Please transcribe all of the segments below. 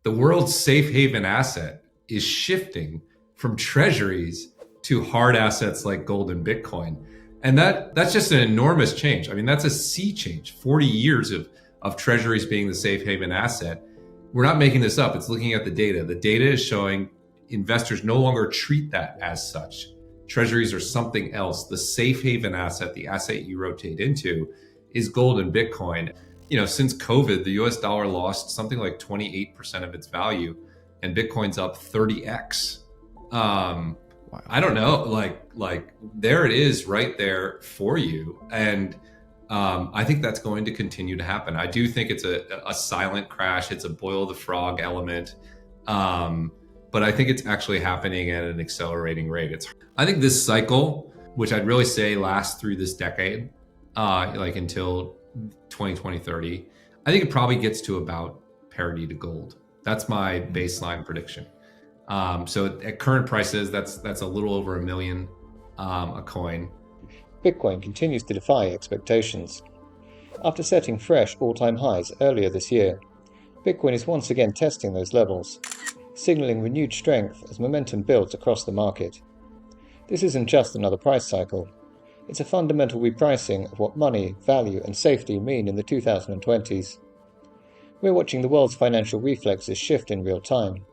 the world's safe haven asset is shifting from treasuries to hard assets like gold and Bitcoin. And that's just an enormous change. I mean, that's a sea change. 40 years of treasuries being the safe haven asset. We're not making this up. It's looking at the data. The data is showing investors no longer treat that as such. Treasuries are something else. The safe haven asset, the asset you rotate into, is gold and Bitcoin. Since COVID, the US dollar lost something like 28% of its value, and Bitcoin's up 30x. Wow. I don't know, like there it is right there for you. And I think that's going to continue to happen. I do think it's a silent crash. It's a boil the frog element. But I think it's actually happening at an accelerating rate. I think this cycle, which I'd really say lasts through this decade, like until 2020-30, I think it probably gets to about parity to gold. That's my baseline prediction. So at current prices, that's a little over $1 million a coin. Bitcoin continues to defy expectations. After setting fresh all-time highs earlier this year, Bitcoin is once again testing those levels, signaling renewed strength as momentum builds across the market. This isn't just another price cycle. It's a fundamental repricing of what money, value, and safety mean in the 2020s. We're watching the world's financial reflexes shift in real time.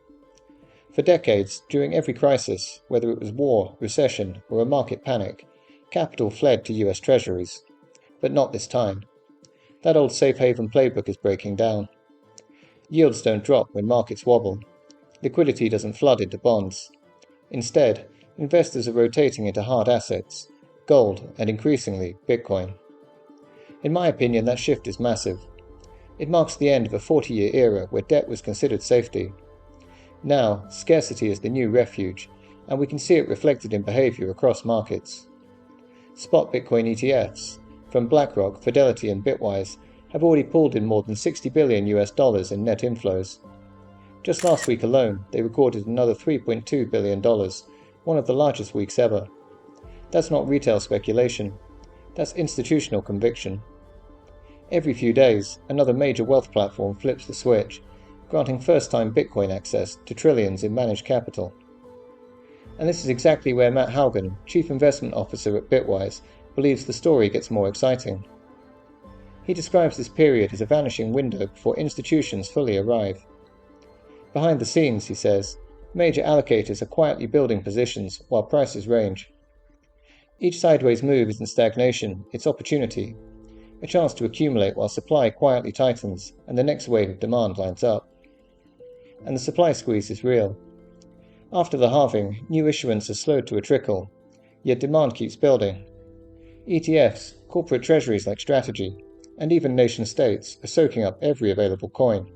For decades, during every crisis, whether it was war, recession, or a market panic, capital fled to US treasuries. But not this time. That old safe haven playbook is breaking down. Yields don't drop when markets wobble. Liquidity doesn't flood into bonds. Instead, investors are rotating into hard assets, gold, and increasingly, Bitcoin. In my opinion, that shift is massive. It marks the end of a 40-year era where debt was considered safety. Now, scarcity is the new refuge, and we can see it reflected in behavior across markets. Spot Bitcoin ETFs, from BlackRock, Fidelity, and Bitwise, have already pulled in more than $60 billion in net inflows. Just last week alone, they recorded another $3.2 billion, one of the largest weeks ever. That's not retail speculation. That's institutional conviction. Every few days, another major wealth platform flips the switch, granting first-time Bitcoin access to trillions in managed capital. And this is exactly where Matt Hougan, Chief Investment Officer at Bitwise, believes the story gets more exciting. He describes this period as a vanishing window before institutions fully arrive. Behind the scenes, he says, major allocators are quietly building positions while prices range. Each sideways move isn't stagnation, it's opportunity, a chance to accumulate while supply quietly tightens and the next wave of demand lines up. And the supply squeeze is real. After the halving, new issuance has slowed to a trickle, yet demand keeps building. ETFs, corporate treasuries like Strategy, and even nation-states are soaking up every available coin,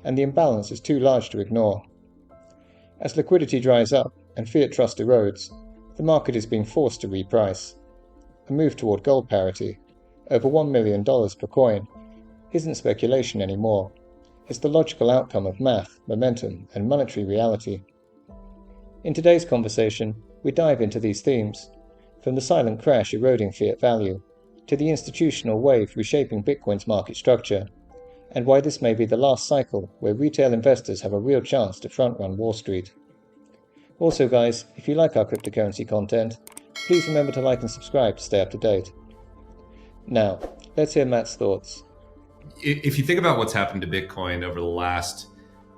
and the imbalance is too large to ignore. As liquidity dries up and fiat trust erodes, the market is being forced to reprice. A move toward gold parity, over $1 million per coin, isn't speculation anymore. It's the logical outcome of math, momentum, and monetary reality. In today's conversation, we dive into these themes, from the silent crash eroding fiat value, to the institutional wave reshaping Bitcoin's market structure, and why this may be the last cycle where retail investors have a real chance to front-run Wall Street. Also guys, if you like our cryptocurrency content, please remember to like and subscribe to stay up to date. Now, let's hear Matt's thoughts. If you think about what's happened to Bitcoin over the last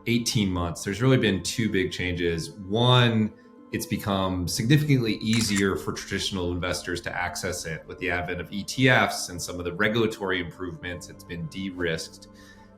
18 months, there's really been two big changes. One, it's become significantly easier for traditional investors to access it with the advent of ETFs and some of the regulatory improvements. It's been de-risked.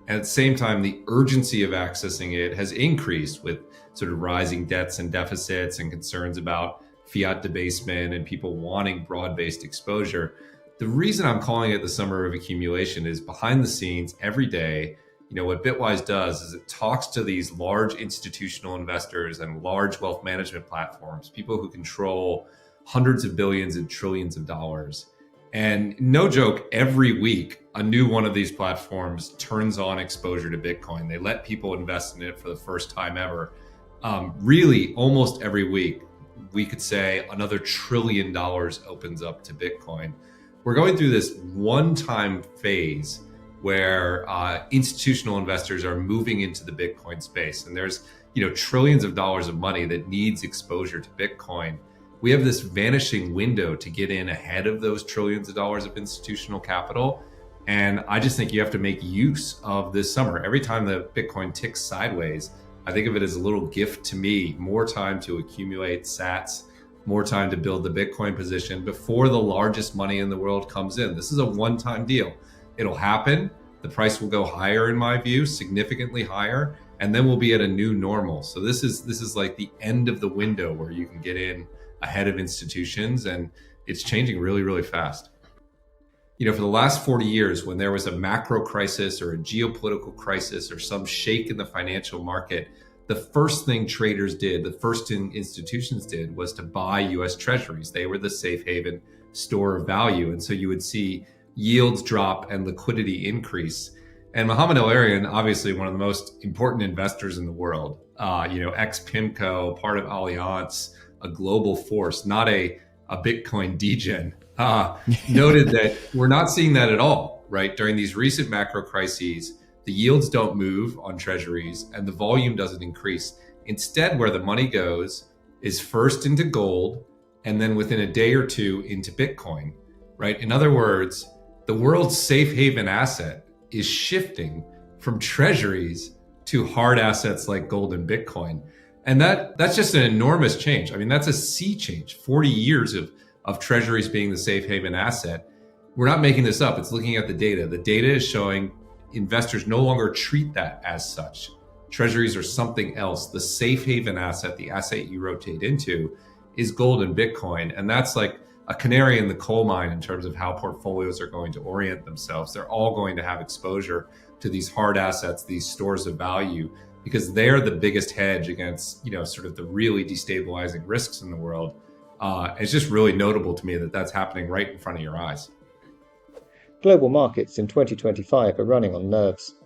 And at the same time, the urgency of accessing it has increased with sort of rising debts and deficits and concerns about fiat debasement and people wanting broad-based exposure. The reason I'm calling it the summer of accumulation is behind the scenes every day. What Bitwise does is it talks to these large institutional investors and large wealth management platforms, people who control hundreds of billions and trillions of dollars. And no joke, every week, a new one of these platforms turns on exposure to Bitcoin. They let people invest in it for the first time ever. Really, almost every week, we could say another $1 trillion opens up to Bitcoin. We're going through this one-time phase where institutional investors are moving into the Bitcoin space. And there's, trillions of dollars of money that needs exposure to Bitcoin. We have this vanishing window to get in ahead of those trillions of dollars of institutional capital. And I just think you have to make use of this summer. Every time the Bitcoin ticks sideways, I think of it as a little gift to me, more time to accumulate sats, more time to build the Bitcoin position before the largest money in the world comes in. This is a one-time deal. It'll happen. The price will go higher, in my view, significantly higher, and then we'll be at a new normal. So this is like the end of the window where you can get in ahead of institutions, and it's changing really, really fast. For the last 40 years, when there was a macro crisis or a geopolitical crisis or some shake in the financial market, the first thing traders did, the first thing institutions did, was to buy US treasuries. They were the safe haven store of value. And so you would see yields drop and liquidity increase. And Mohamed El-Erian, obviously one of the most important investors in the world, ex-PIMCO, part of Allianz, a global force, not a Bitcoin degen, noted that we're not seeing that at all, right? During these recent macro crises, the yields don't move on treasuries and the volume doesn't increase. Instead, where the money goes is first into gold and then within a day or two into Bitcoin, right? In other words, the world's safe haven asset is shifting from treasuries to hard assets like gold and Bitcoin. And that's just an enormous change. I mean, that's a sea change, 40 years of treasuries being the safe haven asset. We're not making this up. It's looking at the data. The data is showing investors no longer treat that as such. Treasuries are something else. The safe haven asset, the asset you rotate into, is gold and Bitcoin. And that's like a canary in the coal mine in terms of how portfolios are going to orient themselves. They're all going to have exposure to these hard assets, these stores of value, because they're the biggest hedge against, sort of the really destabilizing risks in the world. It's just really notable to me that that's happening right in front of your eyes. Global markets in 2025 are running on nerves,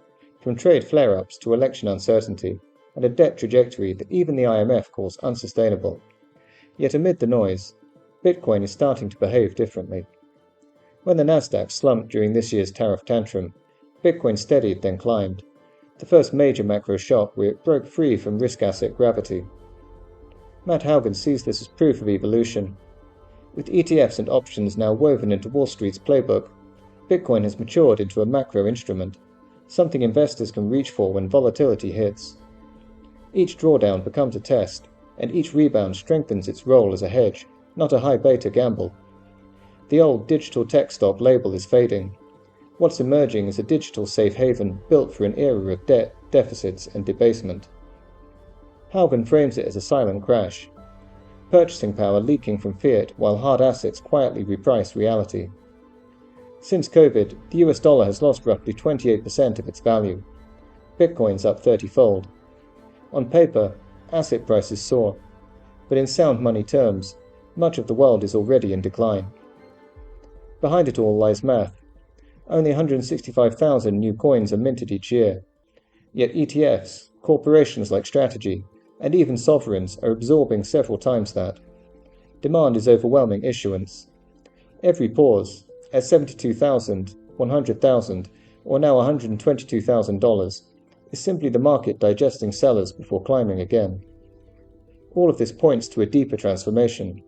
from trade flare-ups to election uncertainty and a debt trajectory that even the IMF calls unsustainable. Yet amid the noise, Bitcoin is starting to behave differently. When the Nasdaq slumped during this year's tariff tantrum, Bitcoin steadied, then climbed, the first major macro shock where it broke free from risk asset gravity. Matt Hougan sees this as proof of evolution. With ETFs and options now woven into Wall Street's playbook, Bitcoin has matured into a macro instrument, something investors can reach for when volatility hits. Each drawdown becomes a test, and each rebound strengthens its role as a hedge, not a high beta gamble. The old digital tech stock label is fading. What's emerging is a digital safe haven built for an era of debt, deficits, and debasement. Hougan frames it as a silent crash, purchasing power leaking from fiat while hard assets quietly reprice reality. Since COVID, the US dollar has lost roughly 28% of its value. Bitcoin's up 30-fold. On paper, asset prices soar, but in sound money terms, much of the world is already in decline. Behind it all lies math. Only 165,000 new coins are minted each year, yet ETFs, corporations like Strategy, and even sovereigns are absorbing several times that. Demand is overwhelming issuance. Every pause, at $72,000, $100,000, or now $122,000, is simply the market digesting sellers before climbing again. All of this points to a deeper transformation,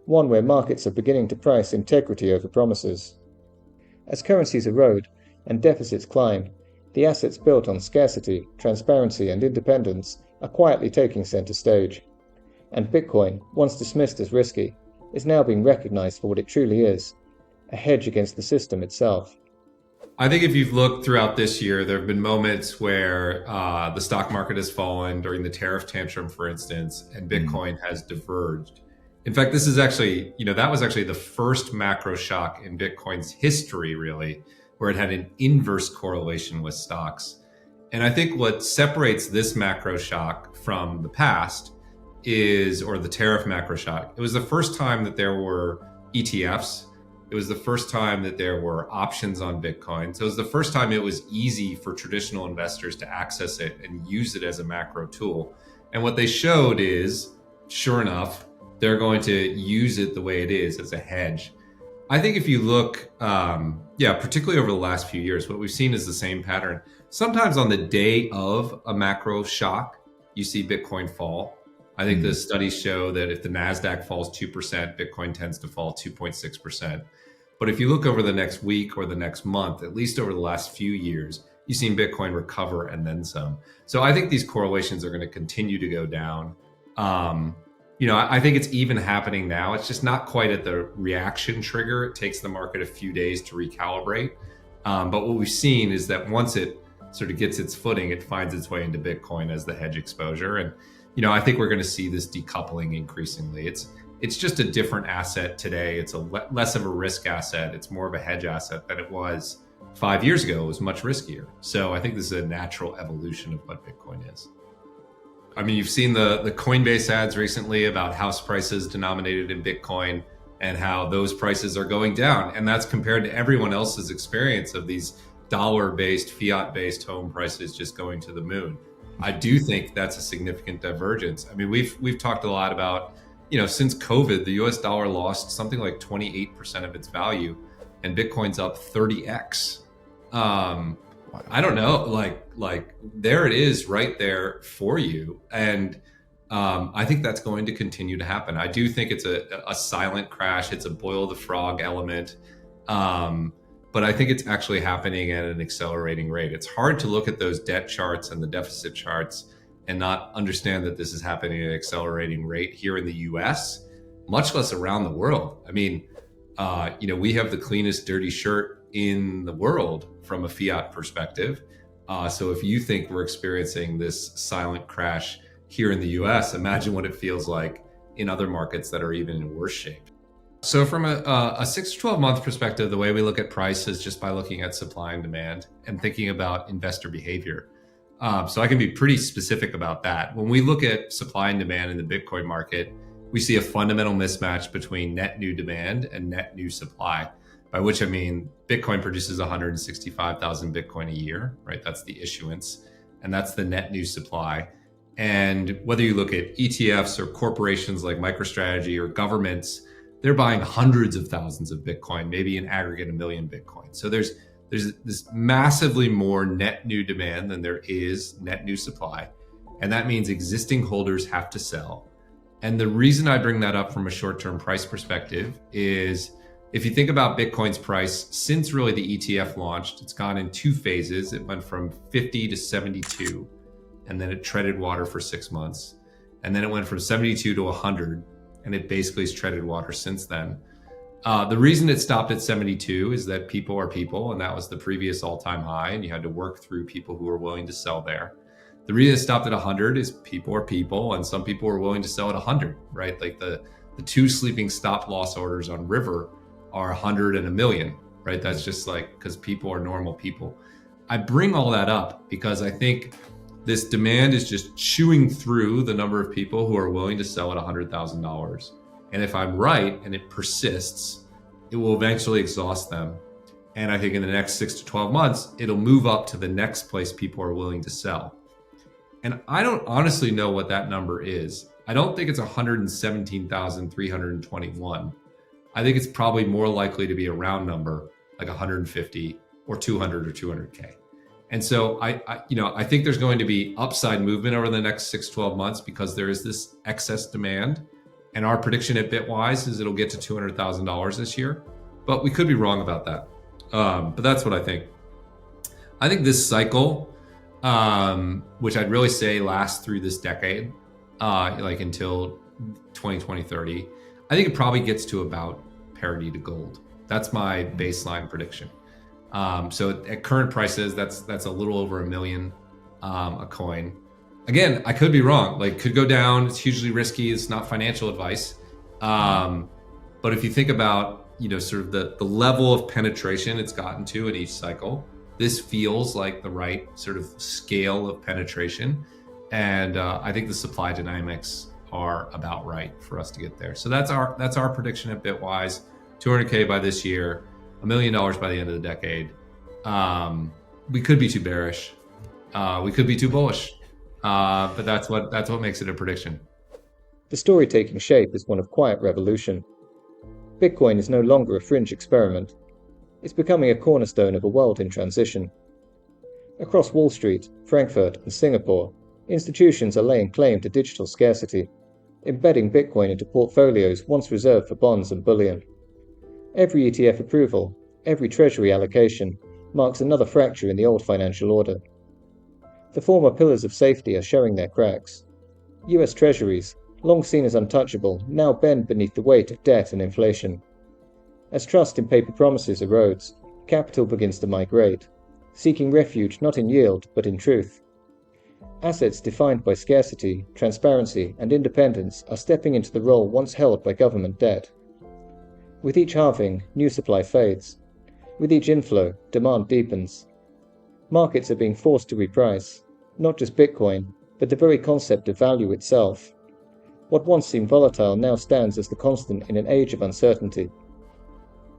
one where markets are beginning to price integrity over promises. As currencies erode and deficits climb, the assets built on scarcity, transparency, and independence are quietly taking center stage. And Bitcoin, once dismissed as risky, is now being recognized for what it truly is, a hedge against the system itself. I think if you've looked throughout this year, there have been moments where the stock market has fallen during the tariff tantrum, for instance, and Bitcoin has diverged. In fact, this is actually, that was actually the first macro shock in Bitcoin's history, really, where it had an inverse correlation with stocks. And I think what separates this macro shock from the past or the tariff macro shock, it was the first time that there were ETFs. It was the first time that there were options on Bitcoin. So it was the first time it was easy for traditional investors to access it and use it as a macro tool. And what they showed is, sure enough, they're going to use it the way it is, as a hedge. I think if you look, particularly over the last few years, what we've seen is the same pattern. Sometimes on the day of a macro shock, you see Bitcoin fall. I think the studies show that if the NASDAQ falls 2%, Bitcoin tends to fall 2.6%. But if you look over the next week or the next month, at least over the last few years, you've seen Bitcoin recover and then some. So I think these correlations are going to continue to go down. I think it's even happening now. It's just not quite at the reaction trigger. It takes the market a few days to recalibrate. But what we've seen is that once it sort of gets its footing, it finds its way into Bitcoin as the hedge exposure. And, I think we're going to see this decoupling increasingly. It's just a different asset today. It's a less of a risk asset. It's more of a hedge asset than it was 5 years ago. It was much riskier. So I think this is a natural evolution of what Bitcoin is. I mean, you've seen the Coinbase ads recently about house prices denominated in Bitcoin and how those prices are going down. And that's compared to everyone else's experience of these dollar-based, fiat-based home prices just going to the moon. I do think that's a significant divergence. I mean, we've talked a lot about, since COVID, the US dollar lost something like 28% of its value and Bitcoin's up 30x. I don't know, like there it is right there for you. And I think that's going to continue to happen. I do think it's a silent crash. It's a boil the frog element. But I think it's actually happening at an accelerating rate. It's hard to look at those debt charts and the deficit charts and not understand that this is happening at an accelerating rate here in the US, much less around the world. I mean, we have the cleanest dirty shirt in the world from a fiat perspective. So if you think we're experiencing this silent crash here in the US, imagine what it feels like in other markets that are even in worse shape. So from a 6 to 12 month perspective, the way we look at price is just by looking at supply and demand and thinking about investor behavior. So I can be pretty specific about that. When we look at supply and demand in the Bitcoin market, we see a fundamental mismatch between net new demand and net new supply, by which I mean Bitcoin produces 165,000 Bitcoin a year, right? That's the issuance, and that's the net new supply. And whether you look at ETFs or corporations like MicroStrategy or governments, they're buying hundreds of thousands of Bitcoin, maybe in aggregate 1 million Bitcoin. So there's this massively more net new demand than there is net new supply. And that means existing holders have to sell. And the reason I bring that up from a short-term price perspective is if you think about Bitcoin's price, since really the ETF launched, it's gone in two phases. It went from 50 to 72, and then it treaded water for 6 months. And then it went from 72 to 100, and it basically has treaded water since then. The reason it stopped at 72 is that people are people, and that was the previous all-time high, and you had to work through people who were willing to sell there. The reason it stopped at 100 is people are people, and some people are willing to sell at 100, right? Like the two sleeping stop loss orders on River are 100 and 1 million, right? That's just like, because people are normal people. I bring all that up because I think this demand is just chewing through the number of people who are willing to sell at $100,000. And if I'm right and it persists, it will eventually exhaust them. And I think in the next 6 to 12 months, it'll move up to the next place people are willing to sell. And I don't honestly know what that number is. I don't think it's 117,321. I think it's probably more likely to be a round number, like 150 or 200 or 200K. And so I think there's going to be upside movement over the next 6, 12 months because there is this excess demand. And our prediction at Bitwise is it'll get to $200,000 this year, but we could be wrong about that. But that's what I think. I think this cycle, which I'd really say lasts through this decade, like until 2020, 30, I think it probably gets to about parity to gold. That's my baseline prediction. So at current prices, that's a little over $1 million a coin. Again, I could be wrong. Like, could go down. It's hugely risky. It's not financial advice. But if you think about, sort of the level of penetration it's gotten to in each cycle, this feels like the right sort of scale of penetration. And I think the supply dynamics are about right for us to get there. So that's our prediction at Bitwise. 200K by this year, $1 million by the end of the decade. We could be too bearish. We could be too bullish. But that's what makes it a prediction. The story taking shape is one of quiet revolution. Bitcoin is no longer a fringe experiment. It's becoming a cornerstone of a world in transition. Across Wall Street, Frankfurt, and Singapore, institutions are laying claim to digital scarcity, embedding Bitcoin into portfolios once reserved for bonds and bullion. Every ETF approval, every treasury allocation, marks another fracture in the old financial order. The former pillars of safety are showing their cracks. US treasuries, long seen as untouchable, now bend beneath the weight of debt and inflation. As trust in paper promises erodes, capital begins to migrate, seeking refuge not in yield but in truth. Assets defined by scarcity, transparency, and independence are stepping into the role once held by government debt. With each halving, new supply fades. With each inflow, demand deepens. Markets are being forced to reprice, not just Bitcoin, but the very concept of value itself. What once seemed volatile now stands as the constant in an age of uncertainty.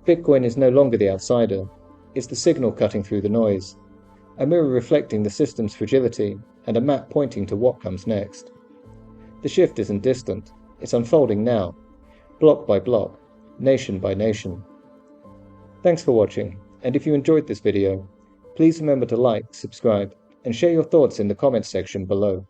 Bitcoin is no longer the outsider. It's the signal cutting through the noise, a mirror reflecting the system's fragility, and a map pointing to what comes next. The shift isn't distant, it's unfolding now, block by block, nation by nation. Thanks for watching, and if you enjoyed this video, please remember to like, subscribe, and share your thoughts in the comments section below.